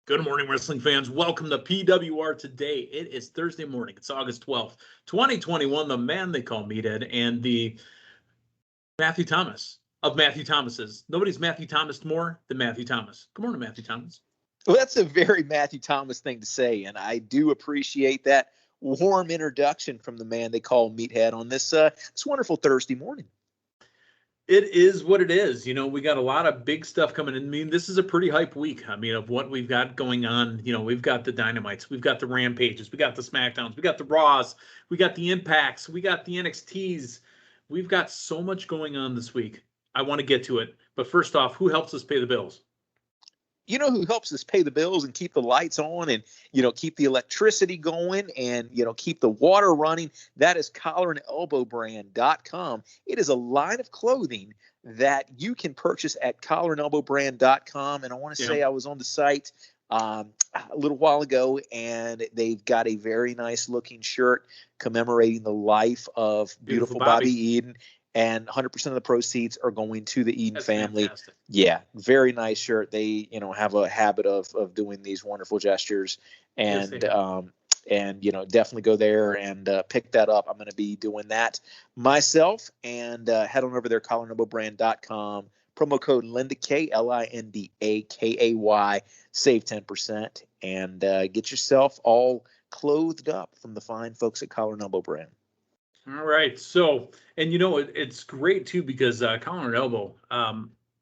Good morning, wrestling fans. Welcome to PWR Today. It is Thursday morning. It's August 12th, 2021. The man they call Meathead and the Matthew Thomas of Matthew Thomas's. Nobody's Matthew Thomas more than Matthew Thomas. Good morning, Matthew Thomas. Well, that's a very Matthew Thomas thing to say, and I do appreciate that warm introduction from the man they call Meathead on this wonderful Thursday morning. It is what it is. You know, we got a lot of big stuff coming in. I mean, this is a pretty hype week. I mean, of what we've got going on. You know, we've got the Dynamites, we've got the Rampages, we got the SmackDowns, we got the Raws, we got the Impacts, we got the NXTs. We've got so much going on this week. I want to get to it. But first off, who helps us pay the bills? You know who helps us pay the bills and keep the lights on and, keep the electricity going and, keep the water running? That is collarandelbowbrand.com. It is a line of clothing that you can purchase at collarandelbowbrand.com. And I want to say I was on the site a little while ago, and they've got a very nice looking shirt commemorating the life of beautiful Bobby Eaton. And 100% of the proceeds are going to the Eden family. Fantastic. Yeah, very nice shirt. They, have a habit of doing these wonderful gestures, and definitely go there and pick that up. I'm going to be doing that myself, and head on over there, collarandelbowbrand.com. Promo code LindaK, LINDAKAY, save 10%, and get yourself all clothed up from the fine folks at Collar and Elbow Brand. All right. So, and it's great too, because Collar and Elbow,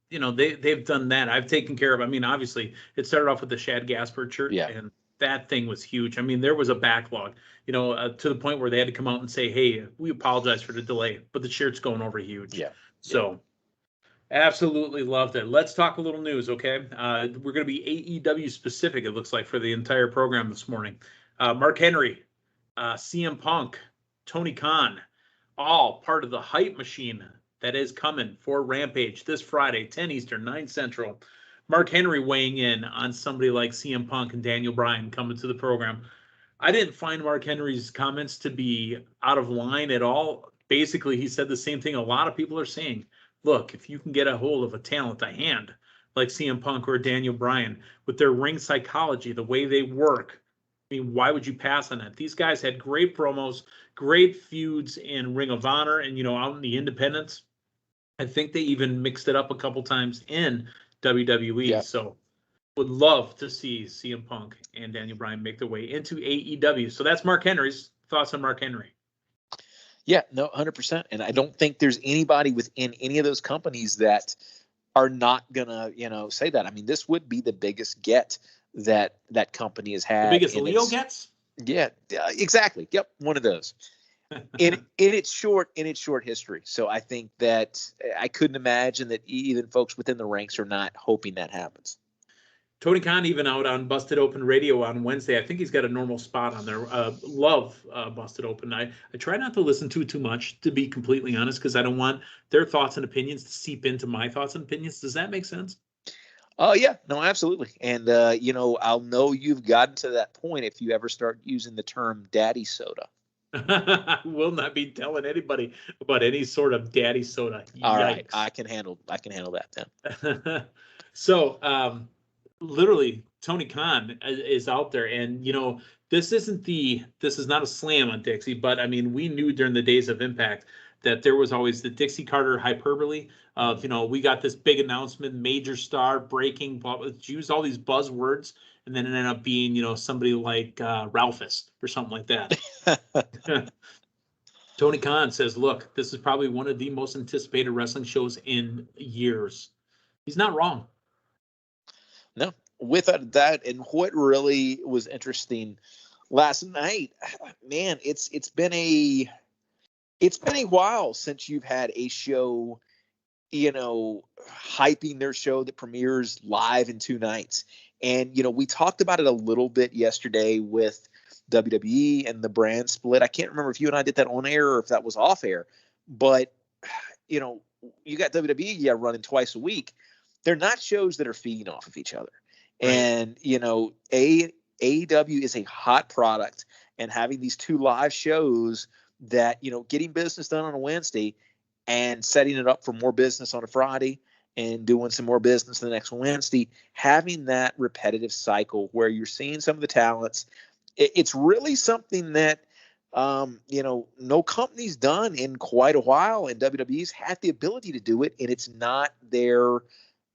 they've done that. I've taken care of. I mean, obviously, it started off with the Shad Gaspard shirt, and that thing was huge. I mean, there was a backlog, to the point where they had to come out and say, "Hey, we apologize for the delay, but the shirt's going over huge." Yeah. So, absolutely loved it. Let's talk a little news, okay? We're going to be AEW specific, it looks like, for the entire program this morning. Mark Henry, CM Punk, Tony Khan, all part of the hype machine that is coming for Rampage this Friday, 10 Eastern, 9 Central. Mark Henry weighing in on somebody like CM Punk and Daniel Bryan coming to the program. I didn't find Mark Henry's comments to be out of line at all. Basically, he said the same thing a lot of people are saying. Look, if you can get a hold of a talent, a hand, like CM Punk or Daniel Bryan, with their ring psychology, the way they work, I mean, why would you pass on that? These guys had great promos, great feuds in Ring of Honor and, out in the independents. I think they even mixed it up a couple times in WWE. Yeah. So would love to see CM Punk and Daniel Bryan make their way into AEW. So that's Mark Henry's thoughts on Mark Henry. Yeah, no, 100%. And I don't think there's anybody within any of those companies that are not going to, say that. I mean, this would be the biggest get that company has had. The biggest Leo gets? Yeah, exactly. Yep, one of those. in its short history. So I think that I couldn't imagine that even folks within the ranks are not hoping that happens. Tony Khan even out on Busted Open Radio on Wednesday. I think he's got a normal spot on there. Love Busted Open. I try not to listen to it too much, to be completely honest, because I don't want their thoughts and opinions to seep into my thoughts and opinions. Does that make sense? Oh, yeah. No, absolutely. And, I'll know you've gotten to that point if you ever start using the term daddy soda. I will not be telling anybody about any sort of daddy soda. All right. I can handle that then. So, literally, Tony Khan is out there. And, this is not a slam on Dixie, but, I mean, we knew during the days of Impact that there was always the Dixie Carter hyperbole of, we got this big announcement, major star, breaking, use all these buzzwords, and then it ended up being, somebody like Ralphus or something like that. Tony Khan says, look, this is probably one of the most anticipated wrestling shows in years. He's not wrong. No, without that, and what really was interesting last night, man, it's been a while since you've had a show, hyping their show that premieres live in 2 nights. And, we talked about it a little bit yesterday with WWE and the brand split. I can't remember if you and I did that on air or if that was off air, but, you got WWE running twice a week. They're not shows that are feeding off of each other. Right. And, AEW is a hot product, and having these 2 live shows that, getting business done on a Wednesday and setting it up for more business on a Friday and doing some more business the next Wednesday, having that repetitive cycle where you're seeing some of the talents, it's really something that, no company's done in quite a while, and WWE's had the ability to do it, and it's not their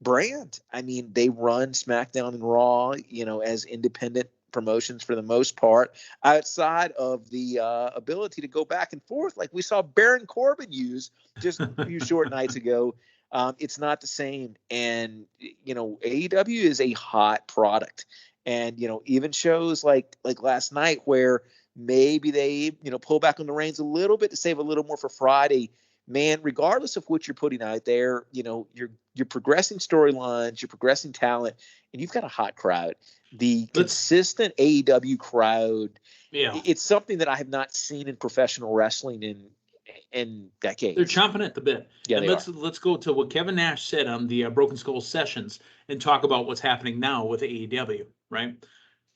brand. I mean, they run SmackDown and Raw, as independent promotions for the most part, outside of the ability to go back and forth like we saw Baron Corbin use just a few short nights ago. It's not the same. And, AEW is a hot product. And, even shows like last night where maybe they, pull back on the reins a little bit to save a little more for Friday. Man, regardless of what you're putting out there, you're progressing storylines, you're progressing talent, and you've got a hot crowd. The consistent AEW crowd, it's something that I have not seen in professional wrestling in decades. They're chomping at the bit. Yeah, and let's go to what Kevin Nash said on the Broken Skull Sessions and talk about what's happening now with AEW, right?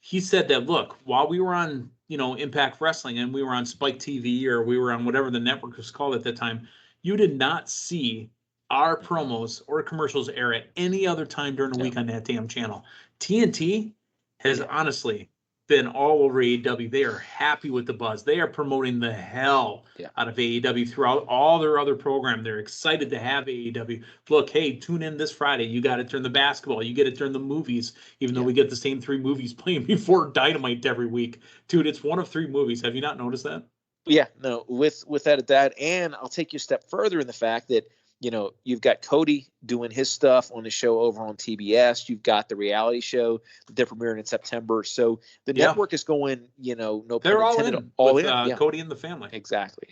He said that, look, while we were on, Impact Wrestling and we were on Spike TV or we were on whatever the network was called at that time, you did not see our promos or commercials air at any other time during the week on that damn channel. TNT has honestly been all over AEW. They are happy with the buzz. They are promoting the hell out of AEW throughout all their other program. They're excited to have AEW. Look, hey, tune in this Friday. You got it during the basketball. You get it during the movies, even though we get the same 3 movies playing before Dynamite every week. Dude, it's one of 3 movies. Have you not noticed that? Yeah, no, without that. And I'll take you a step further in the fact that, you've got Cody doing his stuff on the show over on TBS. You've got the reality show that they're premiering in September. So the network is going, no they're pun intended, all in. Cody and the family. Exactly.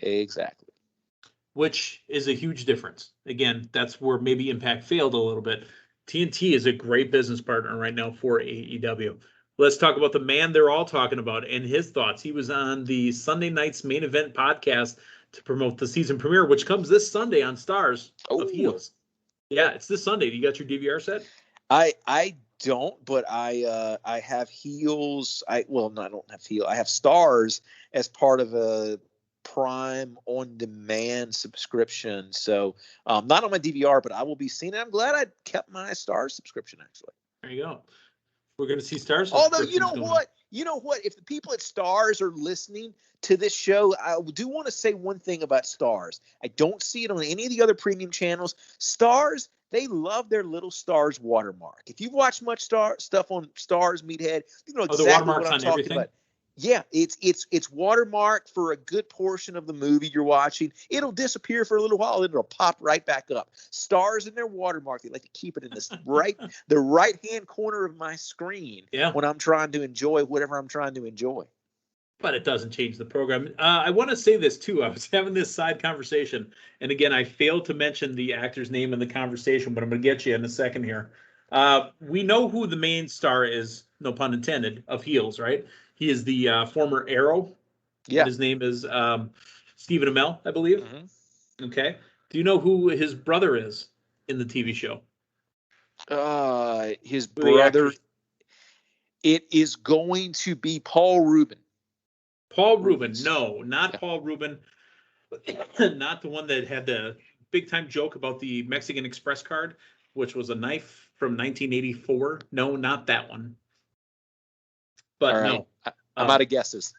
Which is a huge difference. Again, that's where maybe Impact failed a little bit. TNT is a great business partner right now for AEW. Let's talk about the man they're all talking about and his thoughts. He was on the Sunday Night's Main Event podcast to promote the season premiere, which comes this Sunday on Starz of Heels. Yeah, it's this Sunday. Do you got your DVR set? I don't, but I have Heels. I don't have Heels. I have Starz as part of a Prime on demand subscription. So not on my DVR, but I will be seeing it. I'm glad I kept my Starz subscription, actually. There you go. We're going to see Starz. Although, you know what? If the people at Starz are listening to this show, I do want to say one thing about Starz. I don't see it on any of the other premium channels. Starz, they love their little Starz watermark. If you've watched much stuff on Starz, Meathead, you know exactly what I'm talking about. Yeah, it's watermarked for a good portion of the movie you're watching. It'll disappear for a little while, and it'll pop right back up. Starz in their watermark, they like to keep it in this the right-hand corner of my screen when I'm trying to enjoy whatever I'm trying to enjoy. But it doesn't change the program. I want to say this, too. I was having this side conversation, and again, I failed to mention the actor's name in the conversation, but I'm going to get you in a second here. We know who the main star is, no pun intended, of Heels, right? He is the former Arrow. Yeah. His name is Stephen Amell, I believe. Mm-hmm. Okay. Do you know who his brother is in the TV show? His brother. It is going to be Paul Rubin. Paul Rubin. No, not Paul Rubin. Not the one that had the big time joke about the Mexican Express card, which was a knife from 1984. No, not that one. But right. No. I'm out of guesses.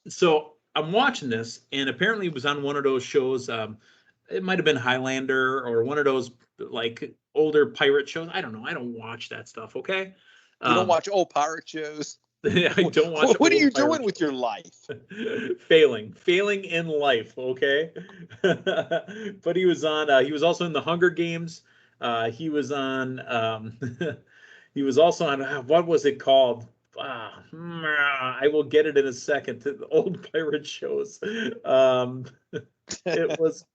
So I'm watching this, and apparently it was on one of those shows. It might have been Highlander or one of those like older pirate shows. I don't know. I don't watch that stuff. Okay. You don't watch old pirate shows? I don't watch. What are you doing with your life? Failing in life. Okay. But he was on. He was also in the Hunger Games. He was on. He was also on. What was it called? I will get it in a second. The old pirate shows. It was.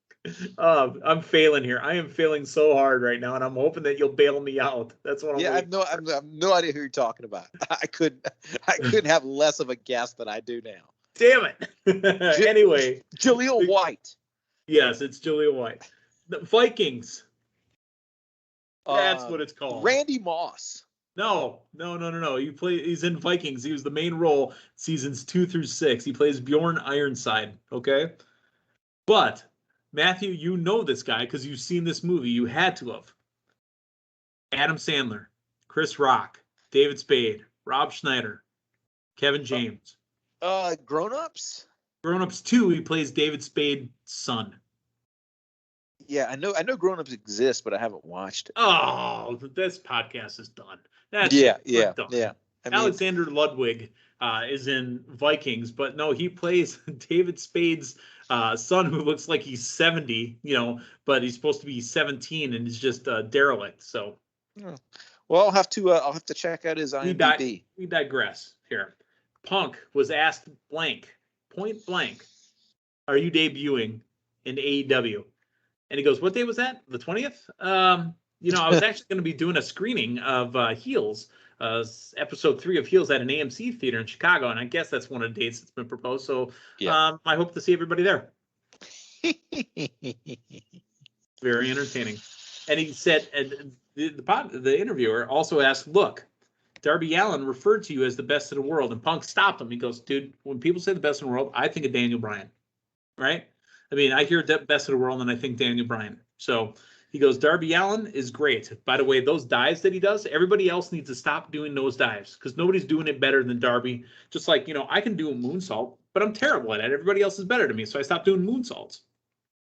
I'm failing here. I am failing so hard right now, and I'm hoping that you'll bail me out. That's what I'm. Yeah, I have no idea who you're talking about. I couldn't have less of a guess than I do now. Damn it. Anyway, Jaleel White. Yes, it's Jaleel White. The Vikings. That's what it's called. Randy Moss. No. He's in Vikings. He was the main role seasons 2 through 6. He plays Bjorn Ironside. Okay, but Matthew, you know this guy because you've seen this movie. You had to have. Adam Sandler, Chris Rock, David Spade, Rob Schneider, Kevin James. Grown Ups. Grown Ups 2, he plays David Spade's son. Yeah, I know Grown Ups exists, but I haven't watched it. Oh, this podcast is done. That's yeah. done. I mean, Alexander Ludwig is in Vikings, but no, he plays David Spade's son, who looks like he's 70, but he's supposed to be 17, and he's just derelict. So, well, I'll have to check out his IMDb. We digress here. Punk was asked point blank, "Are you debuting in AEW?" And he goes, "What day was that? The 20th?" I was actually going to be doing a screening of Heels. Episode 3 of Heels at an AMC theater in Chicago, and I guess that's one of the dates that's been proposed. So I hope to see everybody there. Very entertaining. And he said, and the interviewer also asked, "Look, Darby Allin referred to you as the best in the world," and Punk stopped him. He goes, "Dude, when people say the best in the world, I think of Daniel Bryan, right? I mean, I hear best in the world, and I think Daniel Bryan." So he goes, "Darby Allin is great. By the way, those dives that he does, everybody else needs to stop doing those dives because nobody's doing it better than Darby. Just like, I can do a moonsault, but I'm terrible at it. Everybody else is better than me, so I stopped doing moonsaults.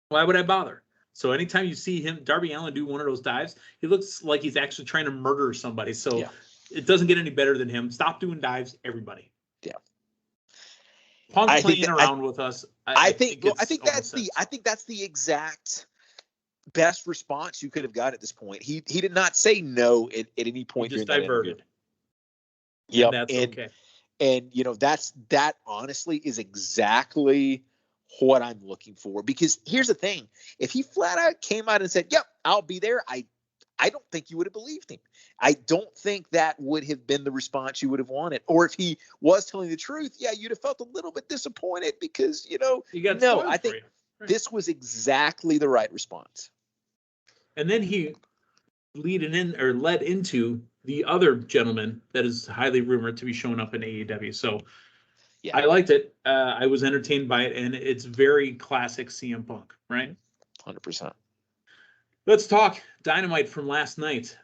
Why would I bother?" So anytime you see Darby Allin, do one of those dives, he looks like he's actually trying to murder somebody. So it doesn't get any better than him. Stop doing dives, everybody. Yeah. Punk playing around with us. I think that's the exact best response you could have got at this point. He did not say no at any point. He just diverted. Yeah, that's okay. And that honestly is exactly what I'm looking for. Because here's the thing: if he flat out came out and said, "Yep, I'll be there," I don't think you would have believed him. I don't think that would have been the response you would have wanted. Or if he was telling the truth, you'd have felt a little bit disappointed because, I think this was exactly the right response. And then he led into the other gentleman that is highly rumored to be showing up in AEW. So I liked it. I was entertained by it, and it's very classic CM Punk, right? 100%. Let's talk Dynamite from last night.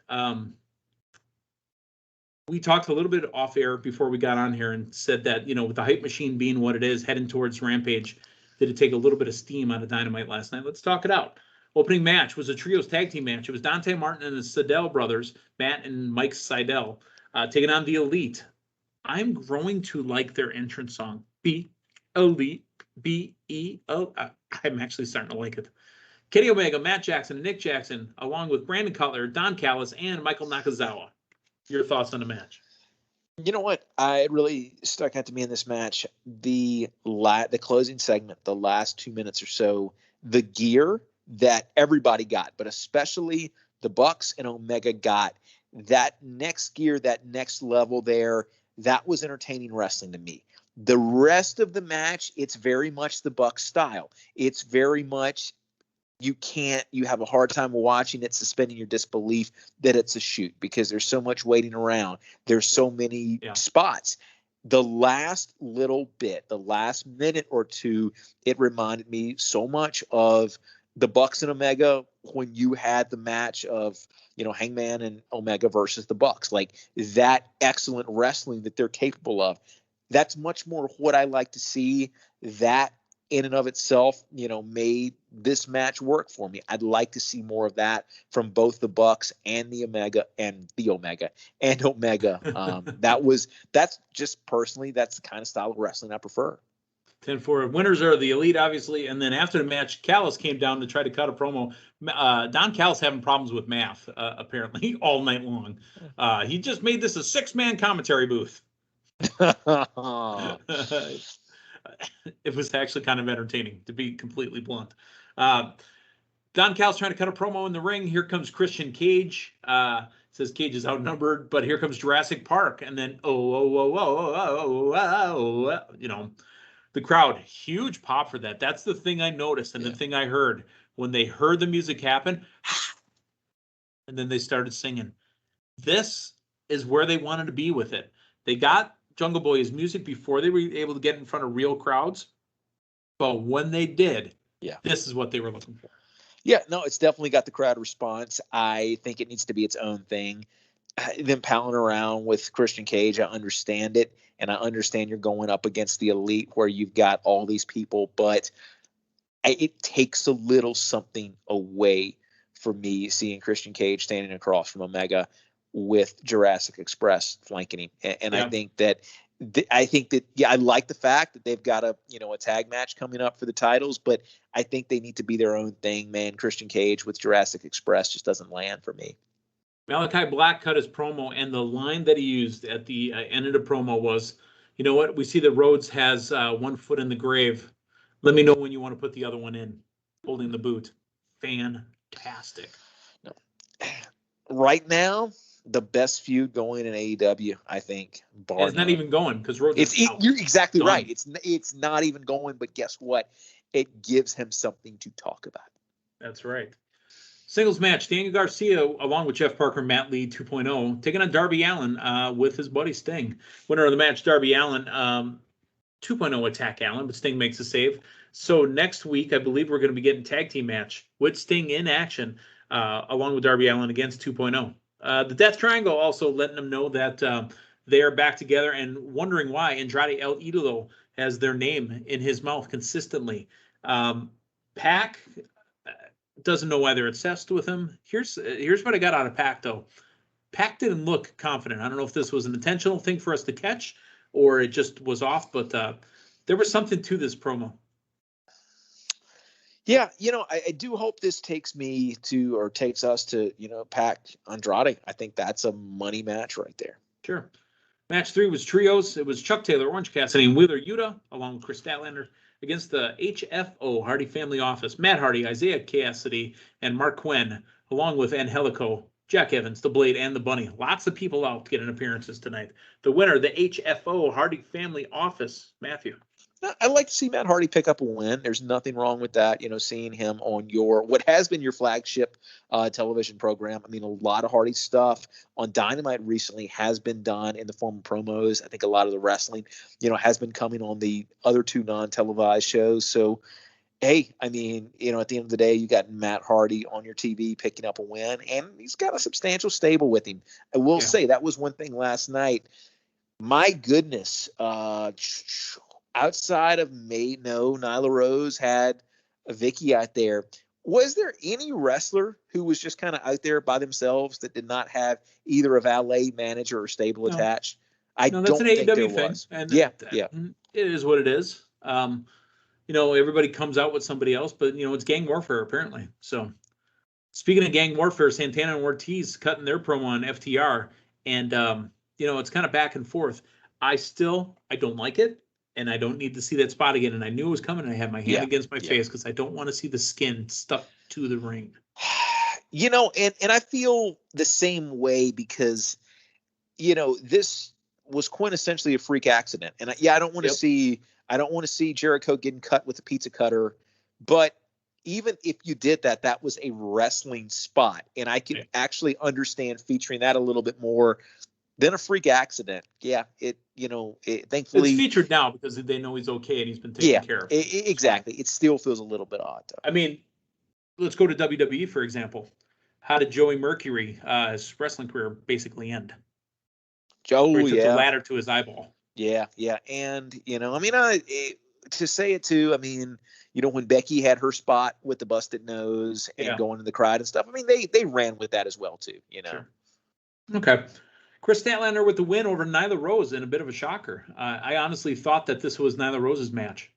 We talked a little bit off air before we got on here and said that, with the hype machine being what it is, heading towards Rampage, did it take a little bit of steam out of Dynamite last night? Let's talk it out. Opening match was a trios tag team match. It was Dante Martin and the Seidel brothers, Matt and Mike Seidel, taking on the Elite. I'm growing to like their entrance song, Elite, B-E-O. I'm actually starting to like it. Kenny Omega, Matt Jackson, and Nick Jackson, along with Brandon Cutler, Don Callis, and Michael Nakazawa. Your thoughts on the match? You know what? It really stuck out to me in this match. The closing segment, the last 2 minutes or so, the gear that everybody got, but especially the Bucks and Omega got, that next gear, that next level there, that was entertaining wrestling to me. The rest of the match, it's very much the Bucks style. It's very much you have a hard time watching it, suspending your disbelief that it's a shoot because there's so much waiting around. There's so many spots. The last little bit, the last minute or two, it reminded me so much of the Bucks and Omega when you had the match of, Hangman and Omega versus the Bucks, like that excellent wrestling that they're capable of. That's much more what I like to see. That in and of itself, made this match work for me. I'd like to see more of that from both the Bucks and Omega. That's just personally, that's the kind of style of wrestling I prefer. 10-4 winners are the Elite, obviously. And then after the match, Callis came down to try to cut a promo. Don Callis having problems with math, apparently, all night long. He just made this a 6-man commentary booth. It was actually kind of entertaining, to be completely blunt. Don Callis trying to cut a promo in the ring. Here comes Christian Cage. Says Cage is outnumbered, but here comes Jurassic Park. And then, the crowd, huge pop for that. That's the thing I noticed and the thing I heard when they heard the music happen. And then they started singing. This is where they wanted to be with it. They got Jungle Boy's music before they were able to get in front of real crowds. But when they did, Yeah. This is what they were looking for. Yeah, no, it's definitely got the crowd response. I think it needs to be its own thing. Them palling around with Christian Cage, I understand it, and I understand you're going up against the elite where you've got all these people, but it takes a little something away for me seeing Christian Cage standing across from Omega with Jurassic Express flanking him, and Yeah. I think that. I like the fact that they've got a tag match coming up for the titles, but I think they need to be their own thing, man. Christian Cage with Jurassic Express just doesn't land for me. Malachi Black cut his promo, and the line that he used at the end of the promo was, "You know what? We see that Rhodes has one foot in the grave. Let me know when you want to put the other one in." Holding the boot. Fantastic. No. Right now, the best feud going in AEW, I think. It's not even going because Rhodes is out. You're exactly Done. right. It's not even going, but guess what? It gives him something to talk about. That's right. Singles match, Daniel Garcia, along with Jeff Parker, Matt Lee 2.0, taking on Darby Allin with his buddy Sting. Winner of the match, Darby Allin, 2.0 attack Allin, but Sting makes a save. So next week, I believe we're going to be getting tag team match with Sting in action, along with Darby Allin against 2.0. The Death Triangle also letting them know that they are back together and wondering why Andrade El Idolo has their name in his mouth consistently. Pac doesn't know why they're obsessed with him. Here's what I got out of Pac, though. Pac didn't look confident. I don't know if this was an intentional thing for us to catch or it just was off, but there was something to this promo. Yeah, I do hope this takes us to, Pac Andrade. I think that's a money match right there. Sure. Match 3 was trios. It was Chuck Taylor, Orange Cassidy, and Wheeler Yuta, along with Chris Statlander, against the HFO Hardy Family Office. Matt Hardy, Isaiah Cassidy, and Mark Quinn, along with Angelico, Jack Evans, the Blade, and the Bunny. Lots of people out getting appearances tonight. The winner, the HFO Hardy Family Office, Matthew. I'd like to see Matt Hardy pick up a win. There's nothing wrong with that. Seeing him on what has been your flagship television program. I mean, a lot of Hardy stuff on Dynamite recently has been done in the form of promos. I think a lot of the wrestling, has been coming on the other two non-televised shows. So, hey, I mean, at the end of the day, you got Matt Hardy on your TV picking up a win, and he's got a substantial stable with him. I will say that was one thing last night. My goodness, outside of Nyla Rose had a Vicky out there. Was there any wrestler who was just kind of out there by themselves that did not have either a valet, manager, or stable attached? I don't think there was. And yeah. It is what it is. Everybody comes out with somebody else, but it's gang warfare apparently. So speaking of gang warfare, Santana and Ortiz cutting their promo on FTR, and it's kind of back and forth. I don't like it. And I don't need to see that spot again. And I knew it was coming. And I had my hand against my face because I don't want to see the skin stuck to the ring. And I feel the same way because, this was quintessentially a freak accident. And I don't want to see Jericho getting cut with a pizza cutter. But even if you did that, that was a wrestling spot. And I can actually understand featuring that a little bit more than a freak accident. Yeah, thankfully it's featured now because they know he's okay and he's been taken care of. Exactly. It still feels a little bit odd, though. I mean, let's go to WWE, for example. How did Joey Mercury, his wrestling career, basically end? Where he took the ladder to his eyeball. Yeah. And, to say it too, I mean, when Becky had her spot with the busted nose and going to the crowd and stuff, I mean, they ran with that as well, too, Sure. Okay. Chris Statlander with the win over Nyla Rose in a bit of a shocker. I honestly thought that this was Nyla Rose's match.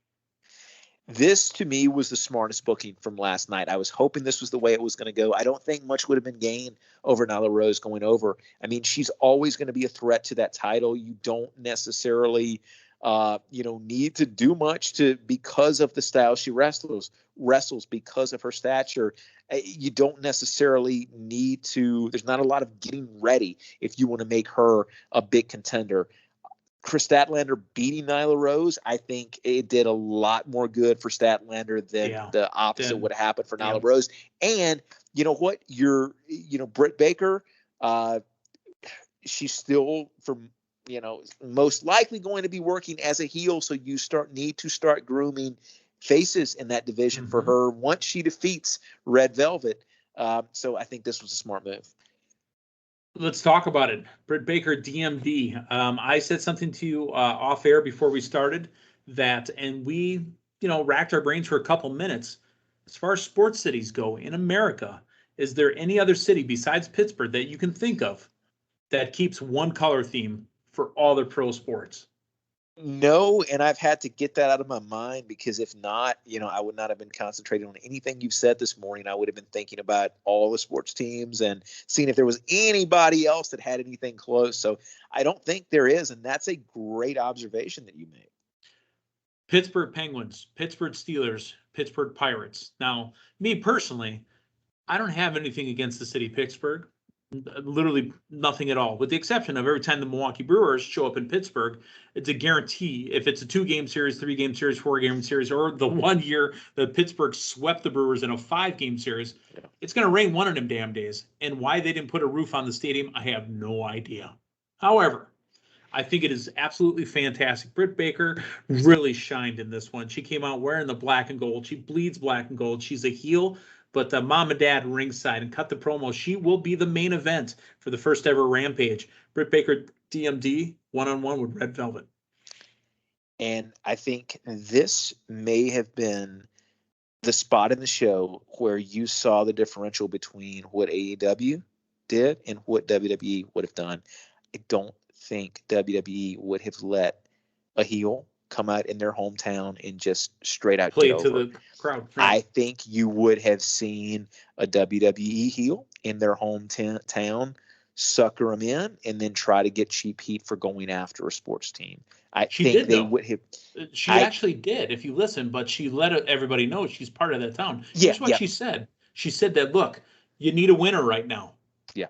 This, to me, was the smartest booking from last night. I was hoping this was the way it was going to go. I don't think much would have been gained over Nyla Rose going over. I mean, she's always going to be a threat to that title. You don't necessarily, need to do much because of the style she wrestles because of her stature. You don't necessarily need to. There's not a lot of getting ready if you want to make her a big contender. Chris Statlander beating Nyla Rose, I think it did a lot more good for Statlander than the opposite would have happened for Nyla Rose. And you know what? Britt Baker, she's still most likely going to be working as a heel. So you need to start grooming faces in that division for her once she defeats Red Velvet. So I think this was a smart move. Let's talk about it. Britt Baker, DMD. I said something to you off air before we started and we, racked our brains for a couple minutes. As far as sports cities go in America, is there any other city besides Pittsburgh that you can think of that keeps one color theme for all their pro sports? No, and I've had to get that out of my mind, because if not, I would not have been concentrating on anything you've said this morning. I would have been thinking about all the sports teams and seeing if there was anybody else that had anything close. So I don't think there is, and that's a great observation that you made. Pittsburgh Penguins, Pittsburgh Steelers, Pittsburgh Pirates. Now, me personally, I don't have anything against the city of Pittsburgh. Literally nothing at all, with the exception of every time the Milwaukee Brewers show up in Pittsburgh, it's a guarantee. If it's a 2-game series, 3-game series, 4-game series, or the one year that Pittsburgh swept the Brewers in a 5-game series, it's going to rain one of them damn days. And why they didn't put a roof on the stadium, I have no idea. However, I think it is absolutely fantastic. Britt Baker really shined in this one. She came out wearing the black and gold. She bleeds black and gold. She's a heel. But the mom and dad ringside and cut the promo. She will be the main event for the first ever Rampage. Britt Baker, DMD, one-on-one with Red Velvet. And I think this may have been the spot in the show where you saw the differential between what AEW did and what WWE would have done. I don't think WWE would have let a heel come out in their hometown and just straight out play to the crowd. Right? I think you would have seen a WWE heel in their hometown sucker them in and then try to get cheap heat for going after a sports team. Would have. She actually did, if you listen, but she let everybody know she's part of that town. Here's what she said. She said that, look, you need a winner right now. Yeah.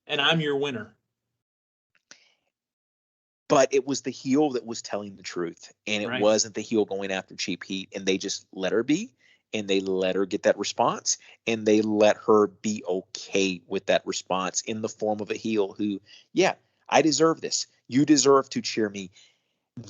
And I'm your winner. But it was the heel that was telling the truth, and it wasn't the heel going after cheap heat, and they just let her be, and they let her get that response, and they let her be okay with that response in the form of a heel who, I deserve this. You deserve to cheer me.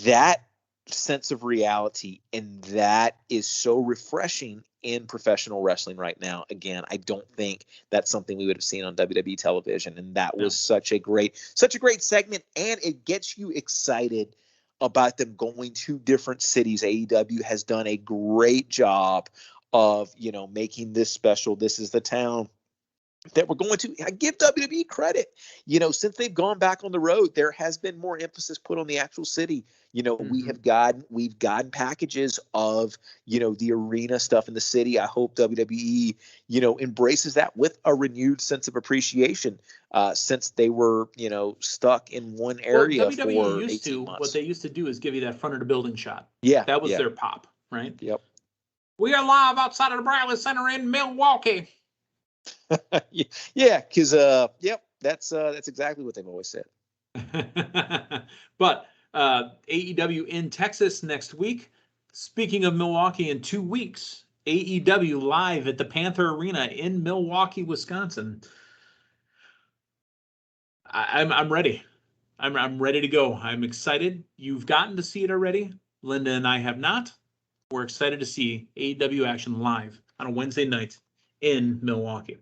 That sense of reality, and that is so refreshing in professional wrestling right now. Again, I don't think that's something we would have seen on WWE television, and that was such a great segment, and it gets you excited about them going to different cities. AEW has done a great job of, making this special. This is the town that we're going to. I give WWE credit. Since they've gone back on the road, there has been more emphasis put on the actual city. We've gotten packages of, the arena stuff in the city. I hope WWE, embraces that with a renewed sense of appreciation, since they were, stuck in one area for 18 months. What they used to do is give you that front of the building shot. Yeah. That was their pop, right? Yep. We are live outside of the Bradley Center in Milwaukee. Yeah, because that's exactly what they've always said. But AEW in Texas next week. Speaking of Milwaukee, in 2 weeks, AEW live at the Panther Arena in Milwaukee, Wisconsin. I'm ready. I'm ready to go. I'm excited. You've gotten to see it already. Linda and I have not. We're excited to see AEW action live on a Wednesday night in Milwaukee.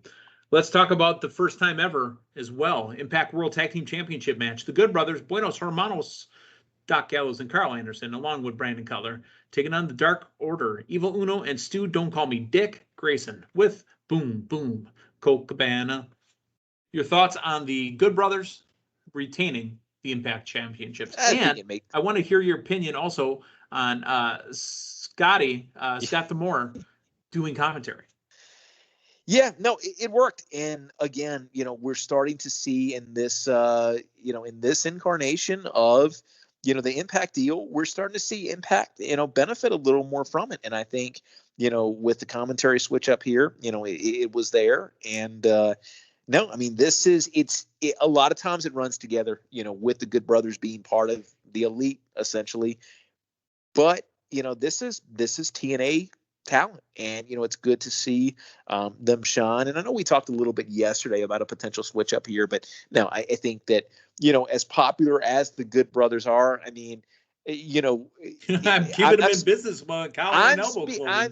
Let's talk about the first time ever as well. Impact World Tag Team Championship match. The Good Brothers, Buenos Hermanos, Doc Gallows and Carl Anderson, along with Brandon Cutler, taking on the Dark Order, Evil Uno and Stu Don't Call Me Dick Grayson with Boom Boom Colt Cabana. Your thoughts on the Good Brothers retaining the Impact Championships? I want to hear your opinion also on Scott D'Amore doing commentary. Yeah, no, it worked. And again, we're starting to see in this, in this incarnation of, the Impact deal, we're starting to see Impact, benefit a little more from it. And I think, with the commentary switch up here, it was there. And no, I mean, a lot of times it runs together, with the Good Brothers being part of the Elite, essentially. But, this is TNA talent, and it's good to see them shine. And I know we talked a little bit yesterday about a potential switch up here, but no, I think that as popular as the Good Brothers are, I mean, I'm keeping them in business while collar and elbow clothing. I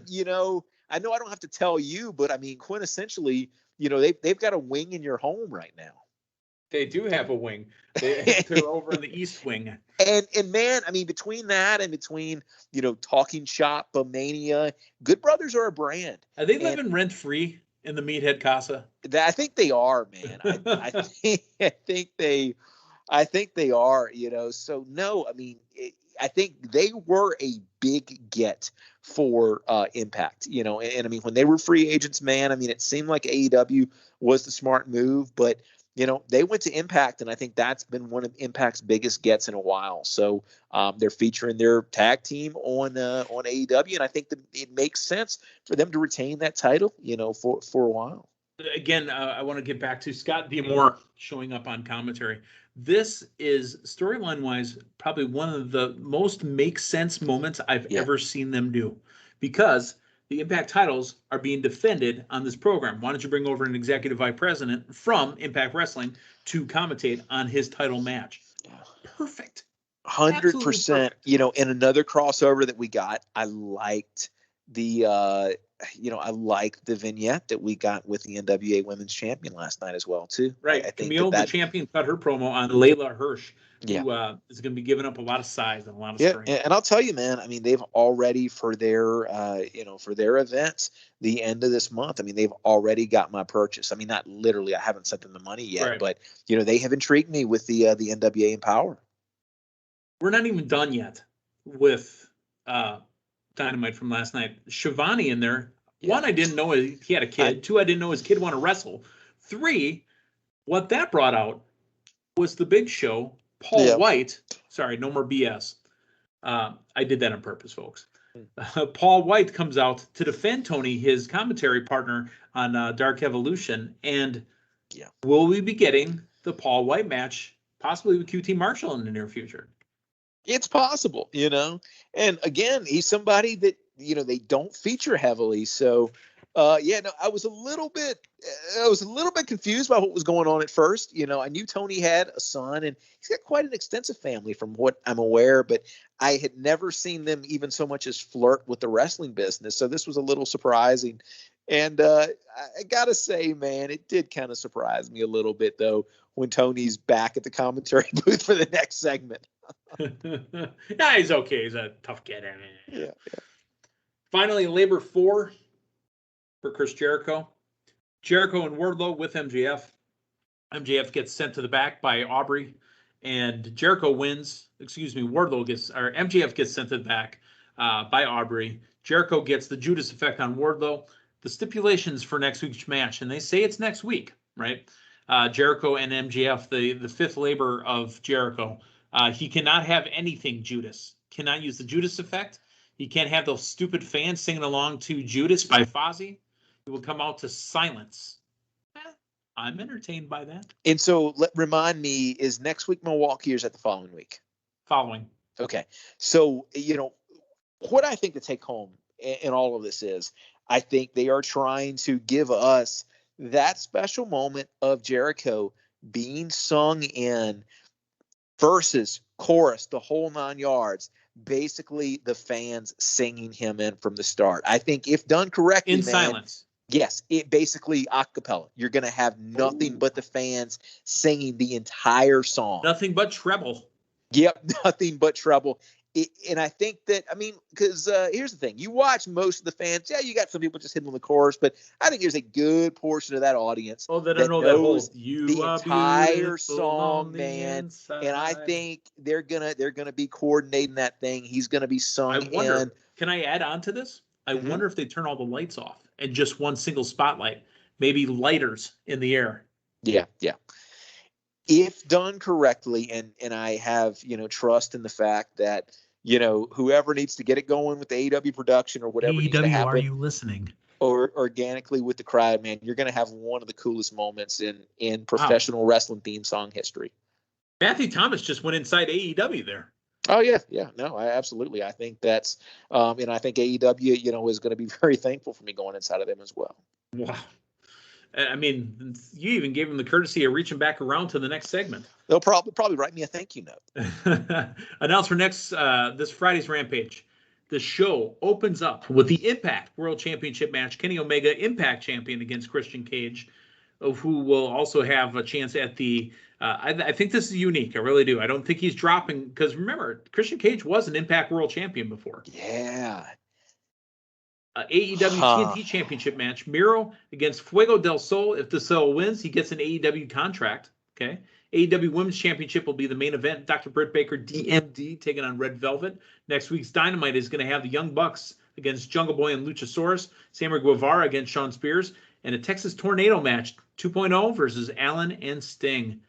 know I don't have to tell you, but I mean, quintessentially, they've got a wing in your home right now. They do have a wing. They're over in the East Wing. And man, I mean, between that and between, Talking Shop, Bumania, Good Brothers are a brand. Are they living rent free in the Meathead Casa? I think they are, man. I think they are, So no, I mean, I think they were a big get for Impact, and I mean, when they were free agents, man, I mean, it seemed like AEW was the smart move, but they went to Impact, and I think that's been one of Impact's biggest gets in a while. So they're featuring their tag team on AEW, and I think that it makes sense for them to retain that title, for a while. Again, I want to get back to Scott D'Amore showing up on commentary. This is, storyline-wise, probably one of the most make-sense moments I've ever seen them do, because the Impact titles are being defended on this program. Why don't you bring over an executive vice president from Impact Wrestling to commentate on his title match? Perfect. 100%. In another crossover that we got, I liked the vignette that we got with the NWA Women's Champion last night as well, too. Right. I think Camille, the champion, cut her promo on Layla Hirsch, who is going to be giving up a lot of size and a lot of strength. And I'll tell you, man, I mean, they've already, for their events, the end of this month, I mean, they've already got my purchase. I mean, not literally, I haven't sent them the money yet, but, they have intrigued me with the NWA Empower. We're not even done yet with Dynamite from last night. Shivani in there. One, I didn't know he had a kid. Two, I didn't know his kid wanted to wrestle. Three, what that brought out was the Big Show, Paul White. Sorry, no more BS. I did that on purpose, folks. Paul White comes out to defend Tony, his commentary partner on Dark Evolution. And will we be getting the Paul White match, possibly with QT Marshall in the near future? It's possible, and again, he's somebody that, they don't feature heavily. So, I was a little bit confused by what was going on at first. I knew Tony had a son, and he's got quite an extensive family from what I'm aware, but I had never seen them even so much as flirt with the wrestling business. So this was a little surprising. And I got to say, man, it did kind of surprise me a little bit, though, when Tony's back at the commentary booth for the next segment. Nah, he's okay. He's a tough kid. Yeah. Finally, Labor 4 for Chris Jericho. Jericho and Wardlow with MJF. MJF gets sent to the back by Aubrey, and Jericho wins. MJF gets sent to the back by Aubrey. Jericho gets the Judas effect on Wardlow. The stipulations for next week's match, and they say it's next week, right? Jericho and MJF, the fifth labor of Jericho. He cannot have anything Judas. Cannot use the Judas effect. He can't have those stupid fans singing along to Judas by Fozzy. He will come out to silence. I'm entertained by that. And so, remind me, is next week Milwaukee or is that the following week? Following. Okay. So, what I think the take home in all of this is, I think they are trying to give us that special moment of Jericho being sung in, verses, chorus, the whole 9 yards, basically the fans singing him in from the start. I think if done correctly, in silence. Yes, it basically a cappella. You're going to have nothing but the fans singing the entire song. Nothing but treble. Yep, nothing but treble. And I think that, because here's the thing. You watch most of the fans. Yeah, you got some people just hitting on the chorus, but I think there's a good portion of that audience that knows the entire song, man. And I think they're gonna be coordinating that thing. He's gonna be sung in. Can I add on to this? I wonder if they turn all the lights off and just one single spotlight, maybe lighters in the air. Yeah. If done correctly, and I have, trust in the fact that, whoever needs to get it going with the AEW production or whatever needs to happen, are you listening? Or organically with the crowd, man, you're going to have one of the coolest moments in professional wrestling theme song history. Matthew Thomas just went inside AEW there. Oh, yeah. No, absolutely. I think that's, and I think AEW, is going to be very thankful for me going inside of them as well. Wow. You even gave him the courtesy of reaching back around to the next segment. They'll probably write me a thank you note. Announced for this Friday's Rampage. The show opens up with the Impact World Championship match. Kenny Omega, Impact Champion, against Christian Cage, who will also have a chance at the. I think this is unique. I really do. I don't think he's dropping, because remember, Christian Cage was an Impact World Champion before. Yeah. AEW TNT Championship match. Miro against Fuego del Sol. If the Sol wins, he gets an AEW contract. Okay. AEW Women's Championship will be the main event. Dr. Britt Baker, DMD, taking on Red Velvet. Next week's Dynamite is going to have the Young Bucks against Jungle Boy and Luchasaurus. Sammy Guevara against Shawn Spears. And a Texas Tornado match, 2.0 versus Allen and Sting.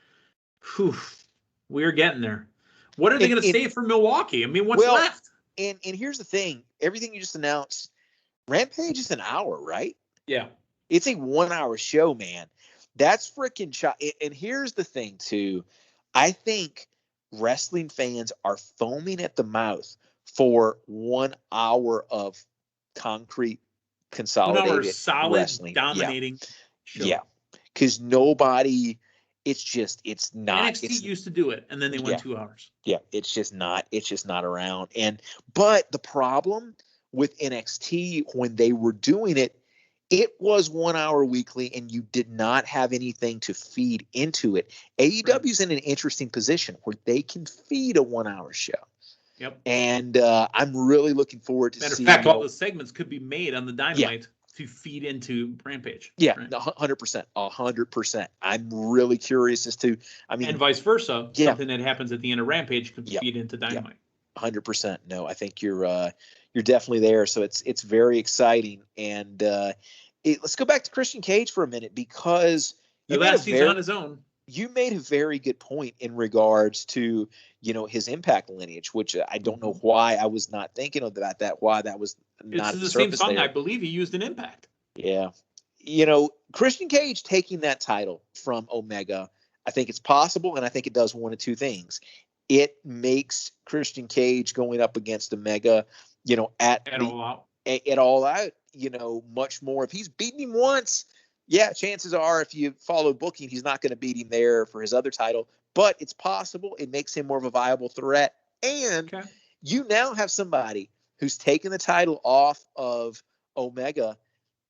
Whew. We're getting there. What are they going to say for Milwaukee? I mean, what's left? And here's the thing. Everything you just announced, Rampage is an hour, right? Yeah. It's a 1 hour show, man. That's freaking shot. And here's the thing, too. I think wrestling fans are foaming at the mouth for 1 hour of concrete, consolidated solid, wrestling. Dominating show. Yeah. Because nobody, it's not. NXT used to do it, and then they went 2 hours. Yeah. It's just not around. But the problem with NXT when they were doing it, it was 1 hour weekly, and you did not have anything to feed into it. AEW's in an interesting position where they can feed a 1 hour show. Yep. And I'm really looking forward to seeing. Matter of fact, all the segments could be made on the Dynamite to feed into Rampage. Yeah, right? 100%. 100%. I'm really curious as to, and vice versa. Something that happens at the end of Rampage could feed into Dynamite. 100%. No, I think you're definitely there. So it's very exciting. And let's go back to Christian Cage for a minute, because he's on his own. You made a very good point in regards to, his Impact lineage, which I don't know why I was not thinking about that. Why that was not the same song there. I believe he used in Impact. Yeah. Christian Cage taking that title from Omega, I think it's possible, and I think it does one of two things. It makes Christian Cage going up against Omega, all out, much more. If he's beaten him once, chances are, if you follow booking, he's not going to beat him there for his other title. But it's possible. It makes him more of a viable threat. And you now have somebody who's taken the title off of Omega.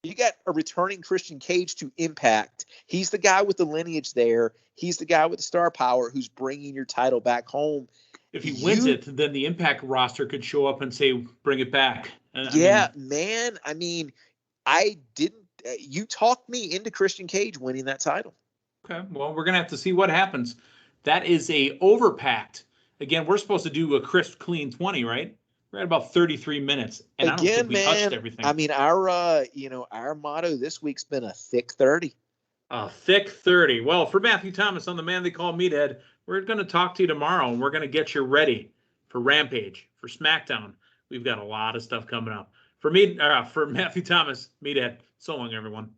You got a returning Christian Cage to Impact. He's the guy with the lineage there. He's the guy with the star power who's bringing your title back home. If he wins it, then the Impact roster could show up and say, bring it back. Man. I mean, I didn't. You talked me into Christian Cage winning that title. Okay. Well, we're going to have to see what happens. That is a overpacked. Again, we're supposed to do a crisp, clean 20, right? We're at about 33 minutes. And I don't think we touched everything. I mean, our motto this week's been a thick 30. A thick 30. Well, for Matthew Thomas on the man they call Meathead, we're going to talk to you tomorrow, and we're going to get you ready for Rampage, for SmackDown. We've got a lot of stuff coming up. For Matthew Thomas, Meathead, so long, everyone.